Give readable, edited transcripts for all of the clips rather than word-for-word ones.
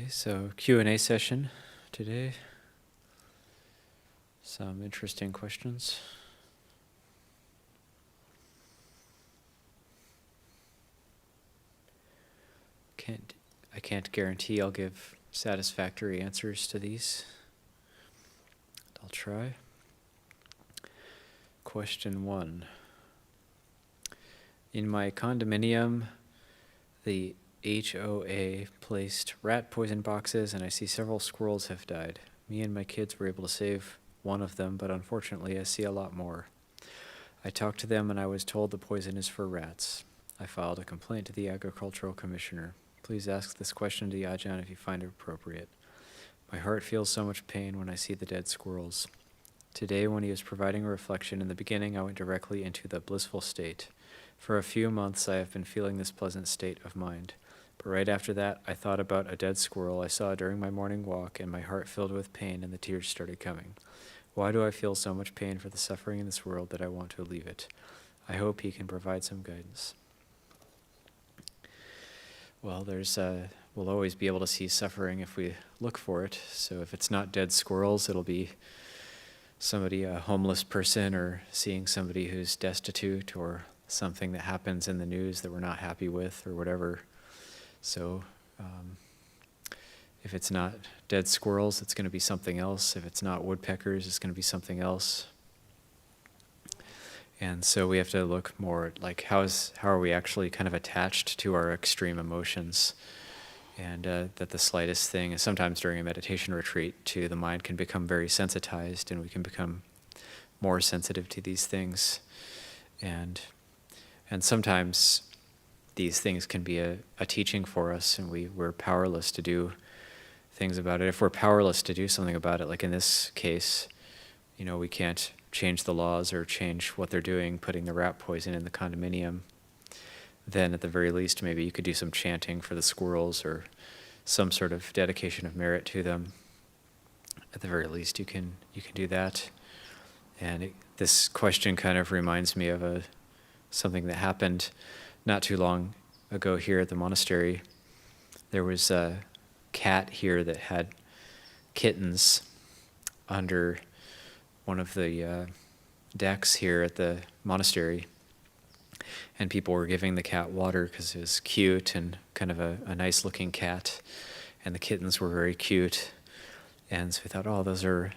Okay, so Q&A session today. Some interesting questions. I can't guarantee I'll give satisfactory answers to these. I'll try. Question 1. In my condominium, the HOA placed rat poison boxes, and I see several squirrels have died. Me and my kids were able to save one of them, but unfortunately I see a lot more. I talked to them and I was told the poison is for rats. I filed a complaint to the Agricultural Commissioner. Please ask this question to the Ajahn if you find it appropriate. My heart feels so much pain when I see the dead squirrels. Today, when he was providing a reflection in the beginning, I went directly into the blissful state. For a few months, I have been feeling this pleasant state of mind. But right after that, I thought about a dead squirrel I saw during my morning walk, and my heart filled with pain and the tears started coming. Why do I feel so much pain for the suffering in this world that I want to leave it? I hope he can provide some guidance. Well, we'll always be able to see suffering if we look for it. So if it's not dead squirrels, it'll be somebody, a homeless person, or seeing somebody who's destitute, or something that happens in the news that we're not happy with, or whatever. So if it's not dead squirrels, it's going to be something else. If it's not woodpeckers, it's going to be something else. And so we have to look more at like how are we actually kind of attached to our extreme emotions, and that the slightest thing, sometimes during a meditation retreat too, the mind can become very sensitized and we can become more sensitive to these things. And sometimes these things can be a teaching for us, and we're powerless to do things about it. If we're powerless to do something about it, like in this case, we can't change the laws or change what they're doing, putting the rat poison in the condominium, then at the very least maybe you could do some chanting for the squirrels or some sort of dedication of merit to them. At the very least you can do that. And this question kind of reminds me of something that happened not too long ago here at the monastery. There was a cat here that had kittens under one of the decks here at the monastery, and people were giving the cat water because it was cute and kind of a nice looking cat, and the kittens were very cute. And so we thought, oh, those are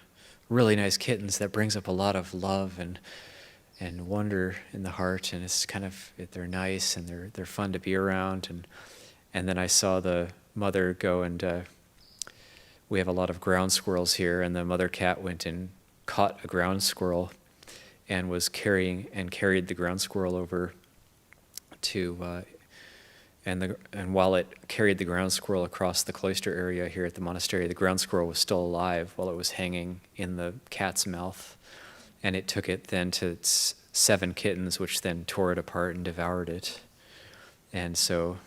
really nice kittens. That brings up a lot of love and wonder in the heart, and it's kind of, they're nice and they're fun to be around. And then I saw the mother go and we have a lot of ground squirrels here, and the mother cat went and caught a ground squirrel and was carried the ground squirrel over to and while it carried the ground squirrel across the cloister area here at the monastery, the ground squirrel was still alive while it was hanging in the cat's mouth, and it took it then to its 7 kittens, which then tore it apart and devoured it. And so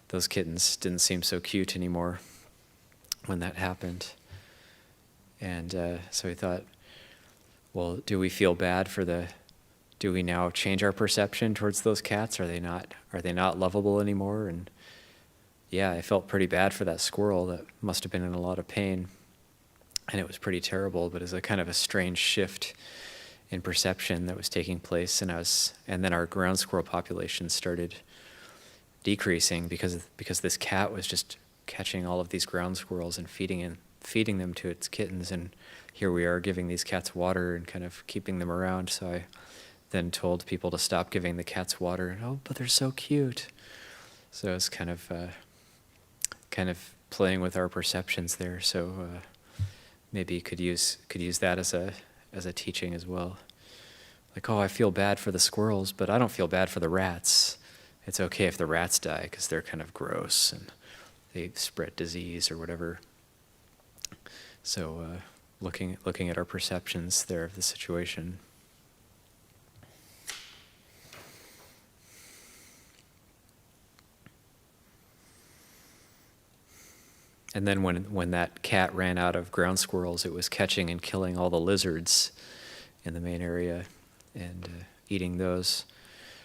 those kittens didn't seem so cute anymore when that happened. And so we thought, well, do we feel bad do we now change our perception towards those cats? Are they not lovable anymore? And yeah, I felt pretty bad for that squirrel that must have been in a lot of pain. And it was pretty terrible, but it was a kind of a strange shift in perception that was taking place. And then our ground squirrel population started decreasing because this cat was just catching all of these ground squirrels and feeding them to its kittens. And here we are giving these cats water and kind of keeping them around. So I then told people to stop giving the cats water. And, oh, but they're so cute. So it's kind of playing with our perceptions there. So maybe you could use that as a teaching as well. Like, oh, I feel bad for the squirrels, but I don't feel bad for the rats. It's okay if the rats die because they're kind of gross and they spread disease or whatever. So looking at our perceptions there of the situation. And then when that cat ran out of ground squirrels, it was catching and killing all the lizards in the main area and eating those.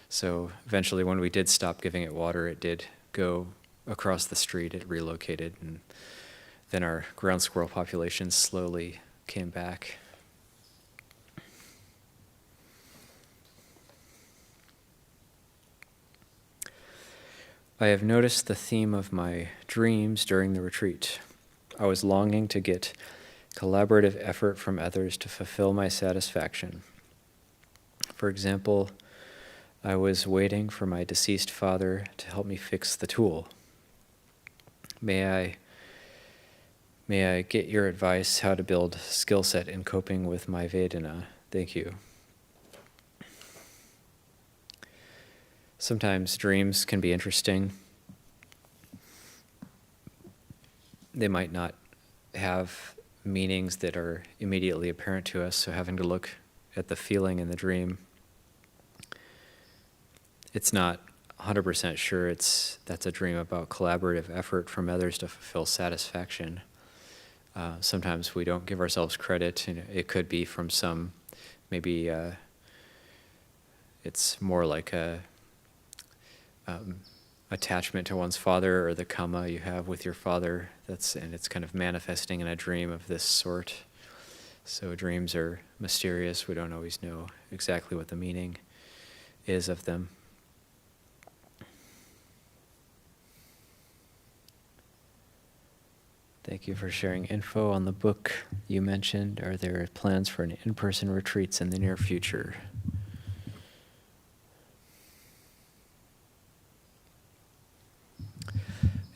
So eventually when we did stop giving it water, it did go across the street, it relocated, and then our ground squirrel population slowly came back. I have noticed the theme of my dreams during the retreat. I was longing to get collaborative effort from others to fulfill my satisfaction. For example, I was waiting for my deceased father to help me fix the tool. May I get your advice how to build skill set in coping with my Vedana? Thank you. Sometimes dreams can be interesting. They might not have meanings that are immediately apparent to us, so having to look at the feeling in the dream, it's not 100% sure that's a dream about collaborative effort from others to fulfill satisfaction. Sometimes we don't give ourselves credit, and it could be from some, maybe it's more like a attachment to one's father, or the karma you have with your father, and it's kind of manifesting in a dream of this sort. So dreams are mysterious. We don't always know exactly what the meaning is of them. Thank you for sharing info on the book you mentioned. Are there plans for an in-person retreats in the near future?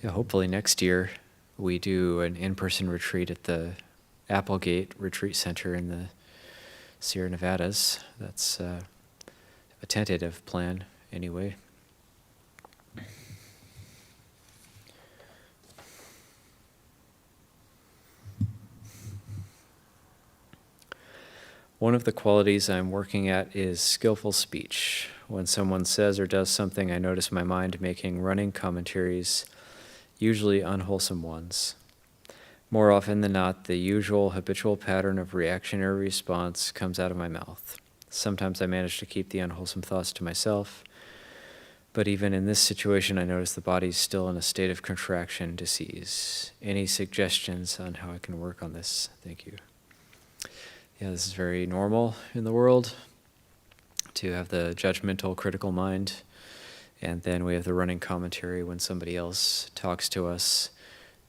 Yeah, hopefully next year we do an in-person retreat at the Applegate Retreat Center in the Sierra Nevadas. That's a tentative plan anyway. One of the qualities I'm working at is skillful speech. When someone says or does something, I notice my mind making running commentaries, usually unwholesome ones. More often than not, the usual habitual pattern of reactionary response comes out of my mouth. Sometimes I manage to keep the unwholesome thoughts to myself, but even in this situation, I notice the body's still in a state of contraction, disease. Any suggestions on how I can work on this? Thank you. Yeah, this is very normal in the world, to have the judgmental, critical mind. And then we have the running commentary when somebody else talks to us,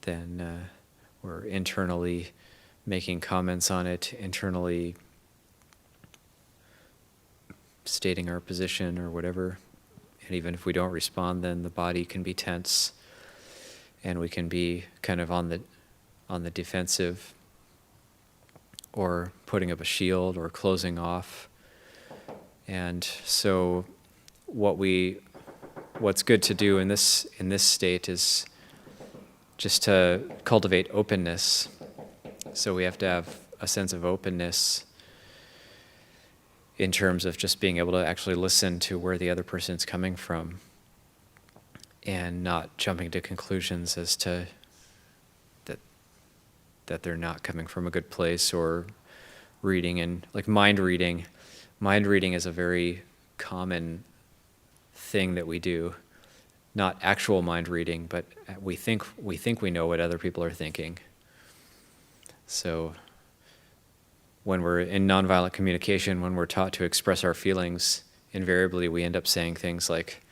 then we're internally making comments on it, internally stating our position or whatever. And even if we don't respond, then the body can be tense, and we can be kind of on the defensive, or putting up a shield, or closing off. And so what's good to do in this state is just to cultivate openness. So we have to have a sense of openness in terms of just being able to actually listen to where the other person's coming from, and not jumping to conclusions as to that they're not coming from a good place, or reading, and like mind reading. Mind reading is a very common thing that we do. Not actual mind reading, but we think we know what other people are thinking. So when we're in nonviolent communication, when we're taught to express our feelings, invariably we end up saying things like,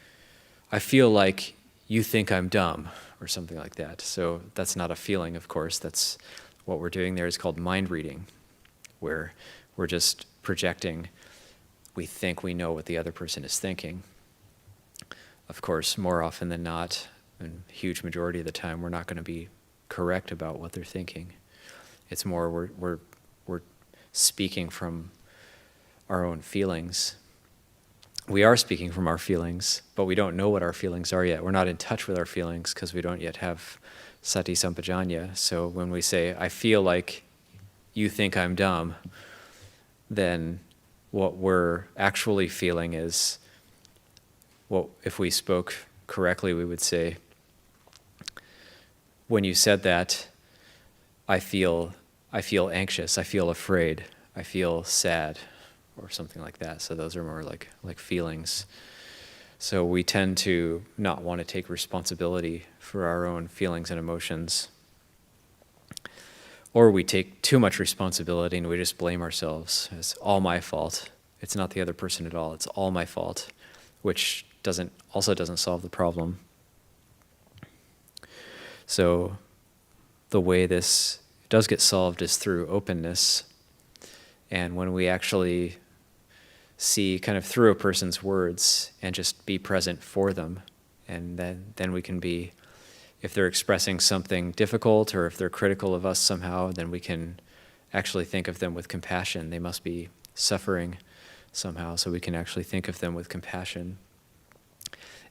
I feel like you think I'm dumb, or something like that. So that's not a feeling, of course. That's what we're doing there is called mind reading, where we're just projecting. We think we know what the other person is thinking. Of course, more often than not, and huge majority of the time, we're not going to be correct about what they're thinking. It's more we're speaking from our own feelings. We are speaking from our feelings, but we don't know what our feelings are yet. We're not in touch with our feelings because we don't yet have sati sampajanya. So when we say, I feel like you think I'm dumb, then what we're actually feeling is, well, if we spoke correctly, we would say, when you said that, I feel anxious, I feel afraid, I feel sad, or something like that. So those are more like feelings. So we tend to not want to take responsibility for our own feelings and emotions. Or we take too much responsibility and we just blame ourselves. It's all my fault. It's not the other person at all. It's all my fault, which also doesn't solve the problem. So the way this does get solved is through openness. And when we actually see kind of through a person's words and just be present for them, and then we can be, if they're expressing something difficult or if they're critical of us somehow, then we can actually think of them with compassion. They must be suffering somehow, so we can actually think of them with compassion.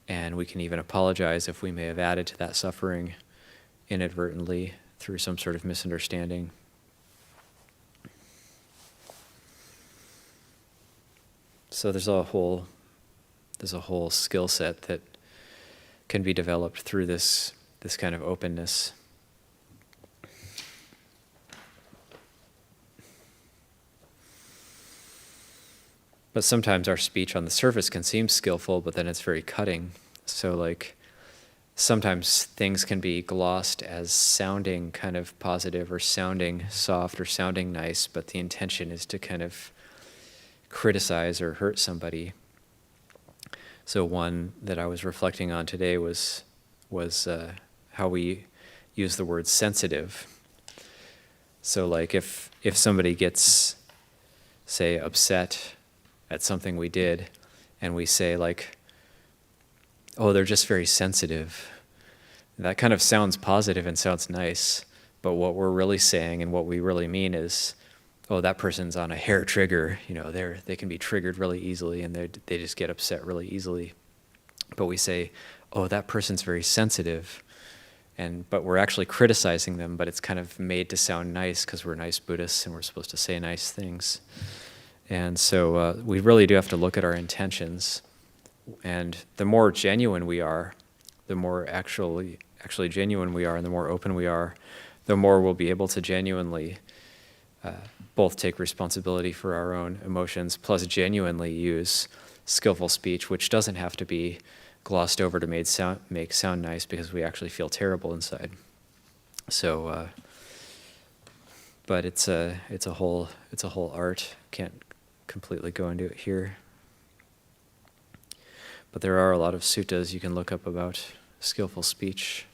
And we can even apologize if we may have added to that suffering inadvertently through some sort of misunderstanding. So there's a whole skill set that can be developed through this kind of openness. But sometimes our speech on the surface can seem skillful, but then it's very cutting. So like sometimes things can be glossed as sounding kind of positive or sounding soft or sounding nice, but the intention is to kind of criticize or hurt somebody. So one that I was reflecting on today was how we use the word sensitive. So like if somebody gets, say, upset at something we did, and we say like, oh, they're just very sensitive. That kind of sounds positive and sounds nice, but what we're really saying and what we really mean is, oh, that person's on a hair trigger. They can be triggered really easily, and they just get upset really easily. But we say, oh, that person's very sensitive, but we're actually criticizing them, but it's kind of made to sound nice because we're nice Buddhists and we're supposed to say nice things. And so we really do have to look at our intentions. And the more genuine we are, the more actually genuine we are, and the more open we are, the more we'll be able to genuinely both take responsibility for our own emotions, plus genuinely use skillful speech, which doesn't have to be glossed over to make sound nice because we actually feel terrible inside. So, but it's a whole art. Can't completely go into it here. But there are a lot of suttas you can look up about skillful speech.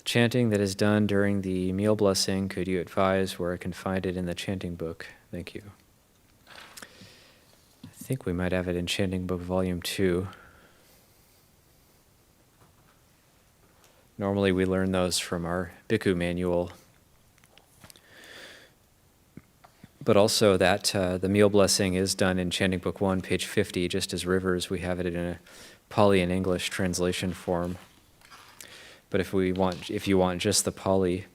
Chanting that is done during the meal blessing, could you advise where I can find it in the chanting book? Thank you. I think we might have it in Chanting Book Volume 2. Normally we learn those from our Bhikkhu manual. But also that the meal blessing is done in Chanting Book 1, page 50, just as Rivers. We have it in a Pali and English translation form. But if you want just the Pali,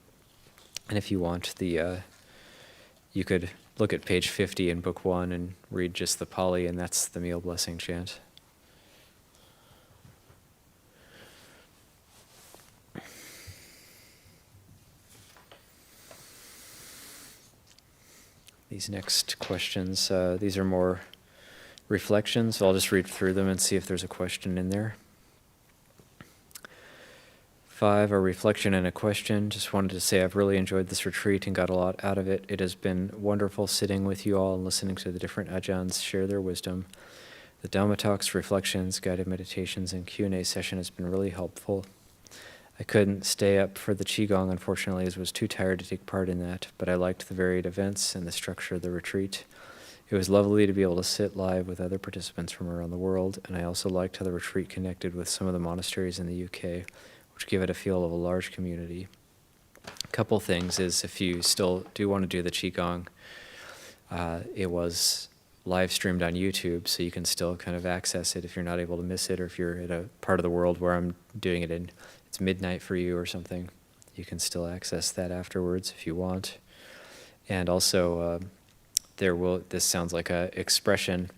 and if you want you could look at page 50 in Book 1 and read just the Pali, and that's the meal blessing chant. These next questions, these are more reflections, so I'll just read through them and see if there's a question in there. 5, a reflection and a question. Just wanted to say I've really enjoyed this retreat and got a lot out of it. It has been wonderful sitting with you all and listening to the different Ajahns share their wisdom. The Dhamma talks, reflections, guided meditations, and Q&A session has been really helpful. I couldn't stay up for the Qigong, unfortunately, as I was too tired to take part in that, but I liked the varied events and the structure of the retreat. It was lovely to be able to sit live with other participants from around the world, and I also liked how the retreat connected with some of the monasteries in the UK, which give it a feel of a large community. A couple things is, if you still do want to do the Qigong, it was live streamed on YouTube, so you can still kind of access it if you're not able to miss it, or if you're at a part of the world where I'm doing it in, it's midnight for you or something, you can still access that afterwards if you want. And also, this sounds like an expression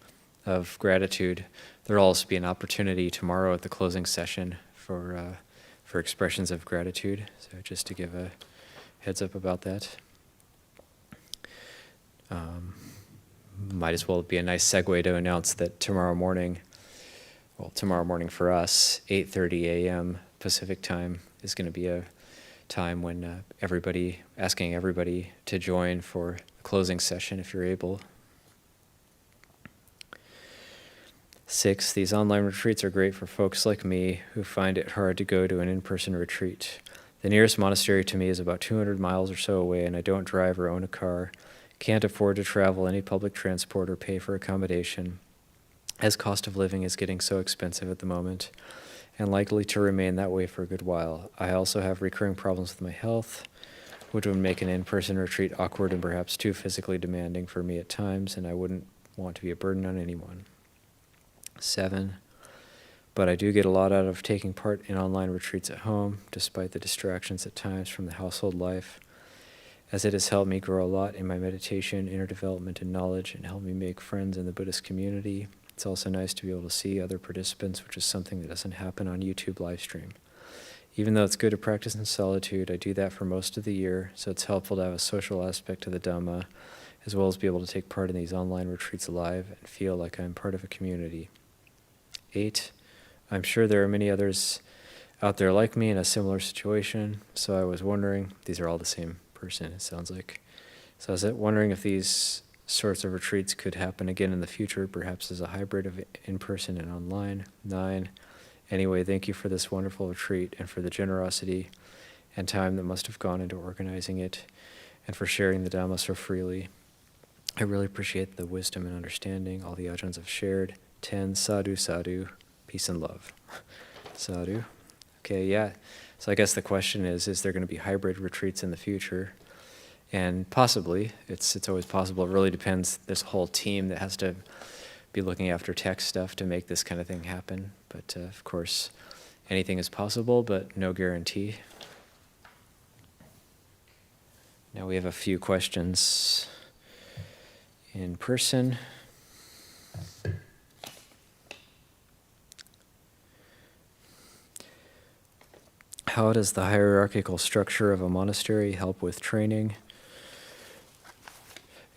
of gratitude. There will also be an opportunity tomorrow at the closing session for expressions of gratitude. So just to give a heads up about that. might as well be a nice segue to announce that tomorrow morning for us, 8:30 a.m. Pacific time is going to be a time when asking everybody to join for a closing session if you're able. 6, these online retreats are great for folks like me who find it hard to go to an in-person retreat. The nearest monastery to me is about 200 miles or so away, and I don't drive or own a car, can't afford to travel any public transport or pay for accommodation, as cost of living is getting so expensive at the moment, and likely to remain that way for a good while. I also have recurring problems with my health, which would make an in-person retreat awkward and perhaps too physically demanding for me at times, and I wouldn't want to be a burden on anyone. 7, but I do get a lot out of taking part in online retreats at home, despite the distractions at times from the household life, as it has helped me grow a lot in my meditation, inner development, and knowledge, and helped me make friends in the Buddhist community. It's also nice to be able to see other participants, which is something that doesn't happen on YouTube live stream. Even though it's good to practice in solitude, I do that for most of the year, so it's helpful to have a social aspect to the Dhamma, as well as be able to take part in these online retreats live and feel like I'm part of a community. 8, I'm sure there are many others out there like me in a similar situation, so I was wondering, these are all the same person, it sounds like. So I was wondering if these sorts of retreats could happen again in the future, perhaps as a hybrid of in-person and online. 9, anyway, thank you for this wonderful retreat and for the generosity and time that must have gone into organizing it and for sharing the Dhamma so freely. I really appreciate the wisdom and understanding all the Ajahns have shared. 10, sadhu, sadhu, peace and love. Sadhu. Okay, yeah. So I guess the question is there going to be hybrid retreats in the future? And possibly, it's always possible. It really depends. There's a whole team that has to be looking after tech stuff to make this kind of thing happen. But of course, anything is possible, but no guarantee. Now we have a few questions in person. How does the hierarchical structure of a monastery help with training?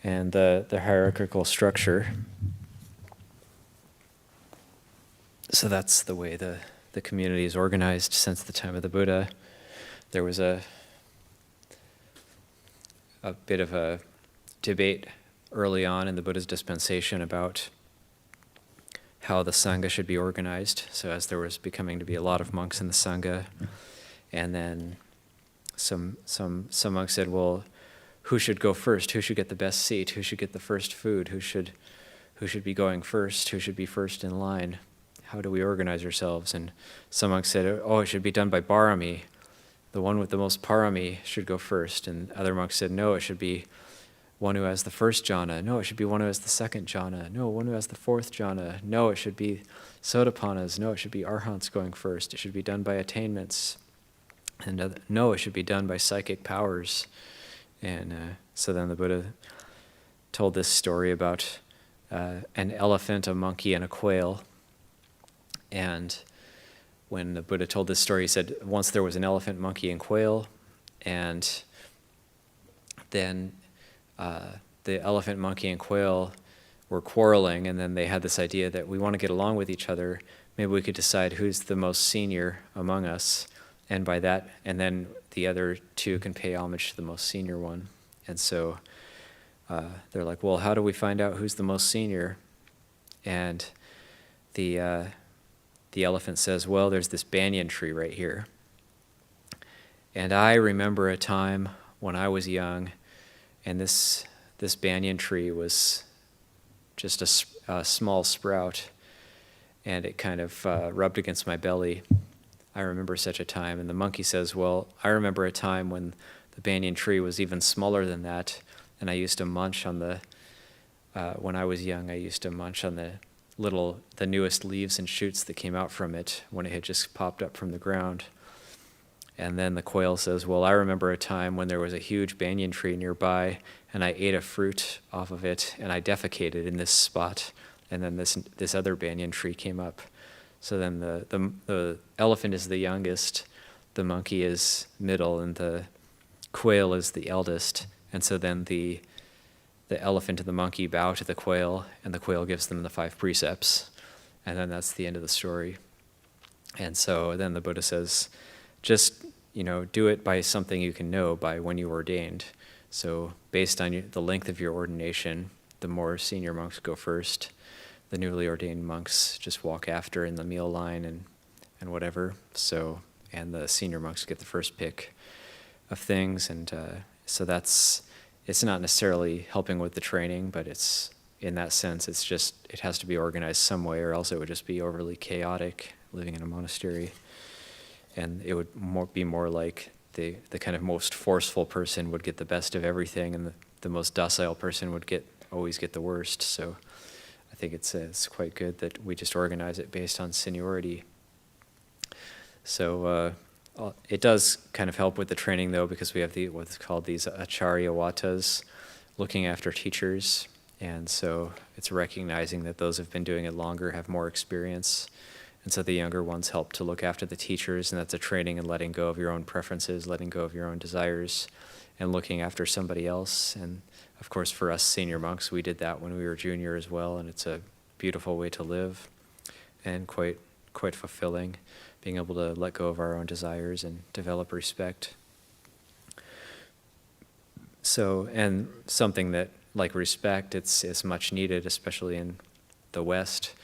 And the hierarchical structure, so that's the way the community is organized since the time of the Buddha. There was a bit of a debate early on in the Buddha's dispensation about how the Sangha should be organized. So as there was becoming to be a lot of monks in the Sangha, and then some monks said, well, who should go first? Who should get the best seat? Who should get the first food? Who should be going first? Who should be first in line? How do we organize ourselves? And some monks said, oh, it should be done by parami. The one with the most parami should go first. And other monks said, no, it should be one who has the first jhana. No, it should be one who has the second jhana. No, one who has the fourth jhana. No, it should be sotapannas. No, it should be arhants going first. It should be done by attainments. And no, it should be done by psychic powers. And so then the Buddha told this story about an elephant, a monkey, and a quail. And when the Buddha told this story, he said, once there was an elephant, monkey, and quail, and then the elephant, monkey, and quail were quarreling, and then they had this idea that we want to get along with each other. Maybe we could decide who's the most senior among us, and by that, and then the other two can pay homage to the most senior one. And so they're like, well, how do we find out who's the most senior? And the elephant says, well, there's this banyan tree right here. And I remember a time when I was young, and this banyan tree was just a small sprout, and it kind of rubbed against my belly. I remember such a time. And the monkey says, well, I remember a time when the banyan tree was even smaller than that, and I used to munch on when I was young, I used to munch on the newest leaves and shoots that came out from it when it had just popped up from the ground. And then the quail says, well, I remember a time when there was a huge banyan tree nearby, and I ate a fruit off of it, and I defecated in this spot, and then this other banyan tree came up. So then the elephant is the youngest, the monkey is middle, and the quail is the eldest. And so then the the elephant and the monkey bow to the quail, and the quail gives them the 5 precepts. And then that's the end of the story. And so then the Buddha says, just, do it by something you can know, by when you ordained. So based on the length of your ordination, the more senior monks go first. The newly ordained monks just walk after in the meal line and whatever. So, and the senior monks get the first pick of things. And so it's not necessarily helping with the training, but it's, in that sense, it has to be organized some way, or else it would just be overly chaotic living in a monastery. And it would be more like the kind of most forceful person would get the best of everything, and the most docile person would always get the worst. So I think it's quite good that we just organize it based on seniority. So it does kind of help with the training, though, because we have what's called these acharya vatas, looking after teachers. And so it's recognizing that those who've been doing it longer have more experience. And so the younger ones help to look after the teachers, and that's a training in letting go of your own preferences, letting go of your own desires, and looking after somebody else. And of course, for us senior monks, we did that when we were junior as well, and it's a beautiful way to live and quite fulfilling, being able to let go of our own desires and develop respect. So, and something that, like respect, it's much needed, especially in the West,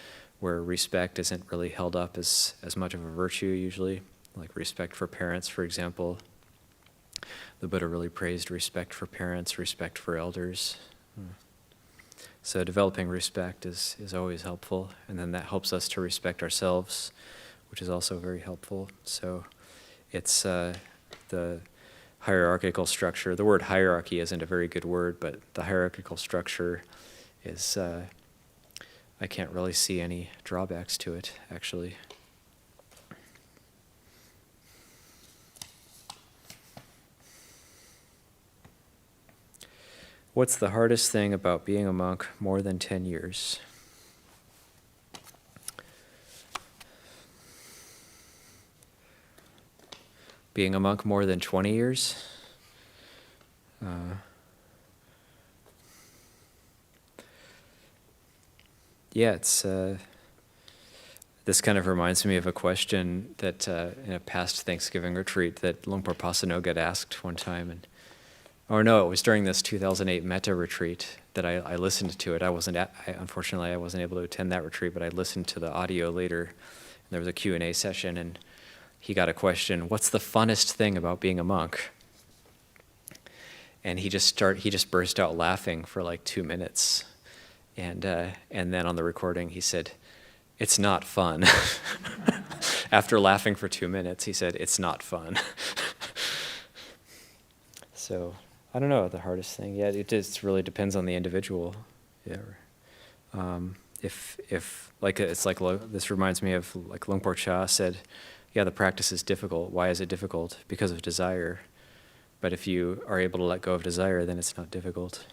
where respect isn't really held up as much of a virtue usually, like respect for parents, for example. The Buddha really praised respect for parents, respect for elders. So developing respect is always helpful, and then that helps us to respect ourselves, which is also very helpful. So it's the hierarchical structure. The word hierarchy isn't a very good word, but the hierarchical structure is... I can't really see any drawbacks to it, actually. What's the hardest thing about being a monk more than 10 years? Being a monk more than 20 years? Yeah, it's this kind of reminds me of a question that in a past Thanksgiving retreat that Luangpo Pasano got asked one time, it was during this 2008 Metta retreat that I listened to it. Unfortunately, I wasn't able to attend that retreat, but I listened to the audio later. And there was a Q&A session, and he got a question: "What's the funnest thing about being a monk?" And he just burst out laughing for like 2 minutes. And then on the recording, he said, "It's not fun." After laughing for 2 minutes, he said, "It's not fun." So I don't know the hardest thing. Yeah, it just really depends on the individual. Yeah. This reminds me of like Luangpo Cha said, "Yeah, the practice is difficult. Why is it difficult? Because of desire. But if you are able to let go of desire, then it's not difficult."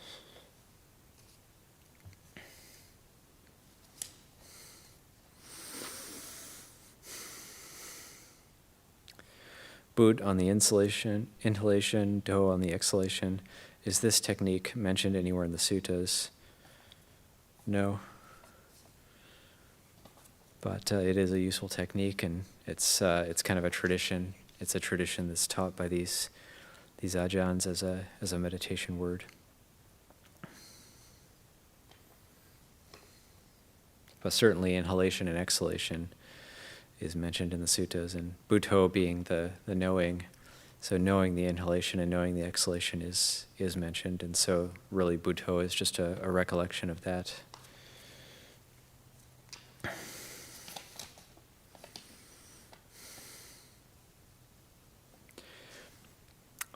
Boot on the inhalation, do on the exhalation. Is this technique mentioned anywhere in the suttas? No. But it is a useful technique, and it's kind of a tradition. It's a tradition that's taught by these Ajahns as a meditation word. But certainly inhalation and exhalation is mentioned in the suttas, and Buddho being the knowing. So knowing the inhalation and knowing the exhalation is mentioned, and so really Buddho is just a recollection of that.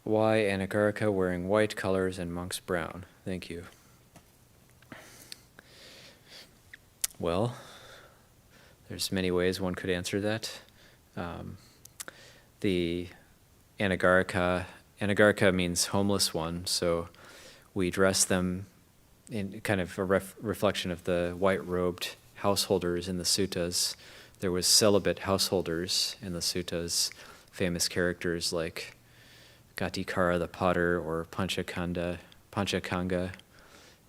Why Anagarika wearing white colors and monks brown? Thank you. Well, there's many ways one could answer that. The Anagarika means homeless one, so we dress them in kind of a reflection of the white-robed householders in the suttas. There was celibate householders in the suttas, famous characters like Gatikara the potter or Panchakanga.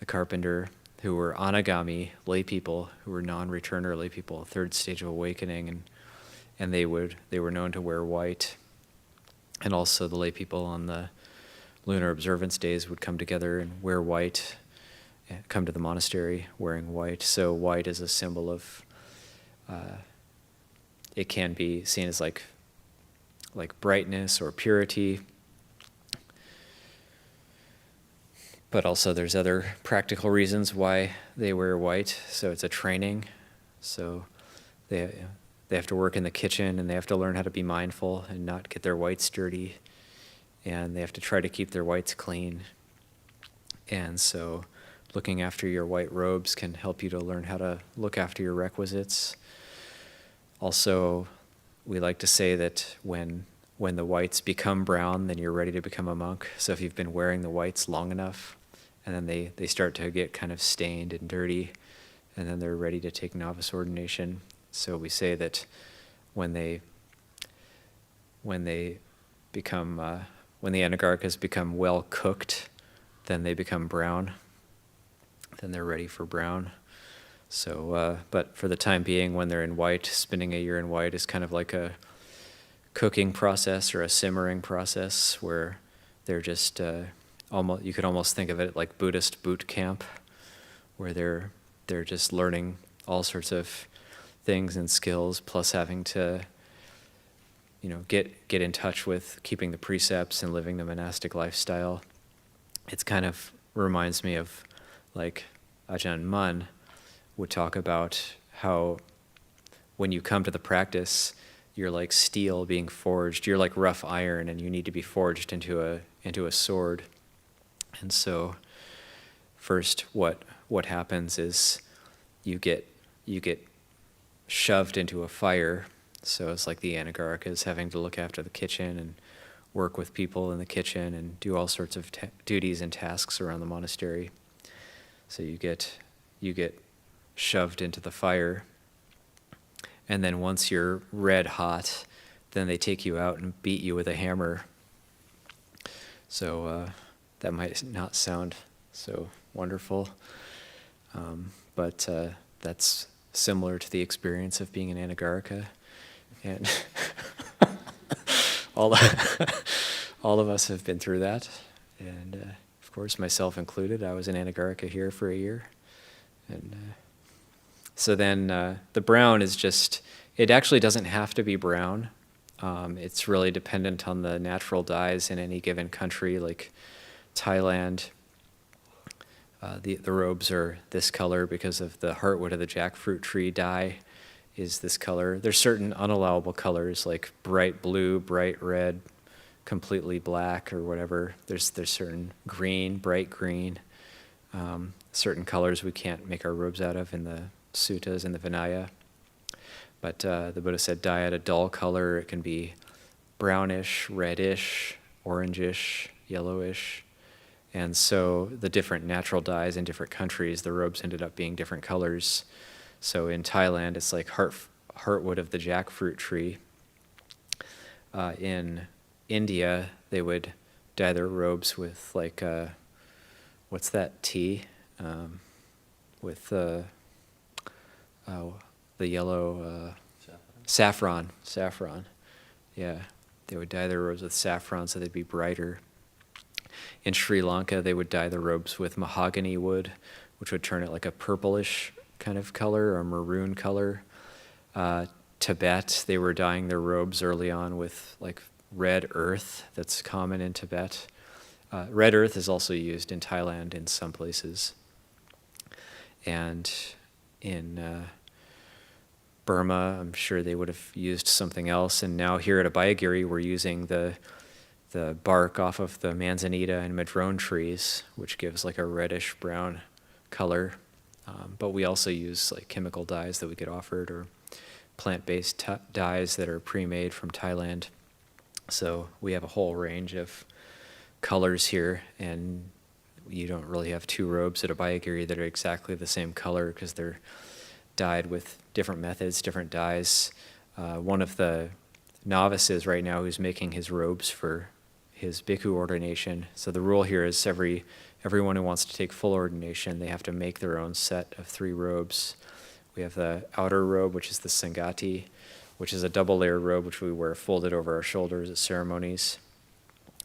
the carpenter, who were anagami lay people, who were non-returner lay people, third stage of awakening, and they were known to wear white. And also the lay people on the lunar observance days would come together and wear white, and come to the monastery wearing white. So white is a symbol of, it can be seen as like brightness or purity. But also there's other practical reasons why they wear white. So it's a training. So they have to work in the kitchen, and they have to learn how to be mindful and not get their whites dirty. And they have to try to keep their whites clean. And so looking after your white robes can help you to learn how to look after your requisites. Also, we like to say that when the whites become brown, then you're ready to become a monk. So if you've been wearing the whites long enough, and then they start to get kind of stained and dirty, and then they're ready to take novice ordination. So we say that when the anagarkas become well cooked, then they become brown. Then they're ready for brown. So, but for the time being, when they're in white, spending a year in white is kind of like a cooking process or a simmering process, where they're just you could almost think of it like Buddhist boot camp, where they're just learning all sorts of things and skills, plus having to get in touch with keeping the precepts and living the monastic lifestyle. It's kind of reminds me of like Ajahn Mun would talk about how when you come to the practice, you're like steel being forged. You're like rough iron, and you need to be forged into a sword. And so, first, what happens is you get shoved into a fire. So it's like the anagarkas having to look after the kitchen and work with people in the kitchen and do all sorts of duties and tasks around the monastery. So you get shoved into the fire. And then once you're red hot, then they take you out and beat you with a hammer. So that might not sound so wonderful, but that's similar to the experience of being an anagarika. And all of us have been through that. And of course, myself included. I was an anagarika here for a year. And so then the brown is just, it actually doesn't have to be brown. It's really dependent on the natural dyes in any given country. Like Thailand, the robes are this color because of the heartwood of the jackfruit tree dye is this color. There's certain unallowable colors like bright blue, bright red, completely black or whatever. There's certain green, bright green, certain colors we can't make our robes out of in the suttas and the Vinaya. But the Buddha said dye it a dull color. It can be brownish, reddish, orangish, yellowish. And so the different natural dyes in different countries, the robes ended up being different colors. So in Thailand, it's like heartwood of the jackfruit tree. In India, they would dye their robes with like, what's that tea? With the yellow saffron. Yeah, they would dye their robes with saffron so they'd be brighter. In Sri Lanka, they would dye the robes with mahogany wood, which would turn it like a purplish kind of color or maroon color. Tibet, they were dyeing their robes early on with like red earth that's common in Tibet. Red earth is also used in Thailand in some places. And in Burma, I'm sure they would have used something else. And now here at Abhayagiri, we're using the bark off of the manzanita and madrone trees, which gives like a reddish brown color. But we also use like chemical dyes that we get offered, or plant-based dyes that are pre-made from Thailand. So we have a whole range of colors here, and you don't really have two robes at Abhayagiri that are exactly the same color because they're dyed with different methods, different dyes. One of the novices right now who's making his robes for his bhikkhu ordination. So the rule here is every everyone who wants to take full ordination, they have to make their own set of 3 robes. We have the outer robe, which is the Sangati, which is a double-layer robe which we wear folded over our shoulders at ceremonies,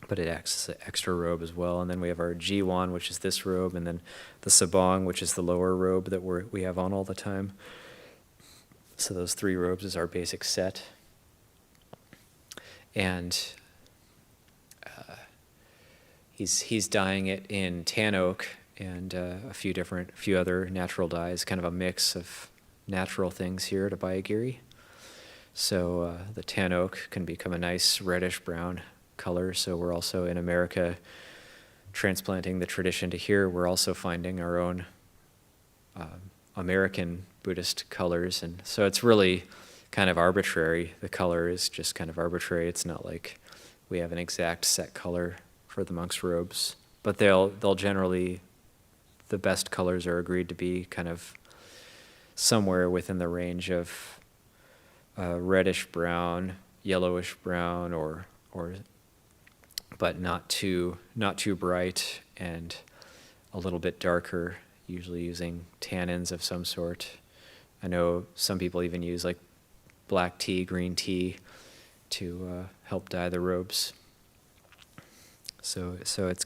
but it acts as an extra robe as well. And then we have our Jiwan, which is this robe, and then the Sabang, which is the lower robe that we have on all the time. So those 3 robes is our basic set. And he's dyeing it in tan oak and a few other natural dyes, kind of a mix of natural things here at Abhayagiri. So the tan oak can become a nice reddish brown color. So we're also in America transplanting the tradition to here. We're also finding our own American Buddhist colors. And so it's really kind of arbitrary. The color is just kind of arbitrary. It's not like we have an exact set color for the monks' robes. But they'll generally, the best colors are agreed to be kind of somewhere within the range of reddish brown, yellowish brown, or but not too bright, and a little bit darker, usually using tannins of some sort. I know some people even use like black tea, green tea to help dye the robes. So it's kind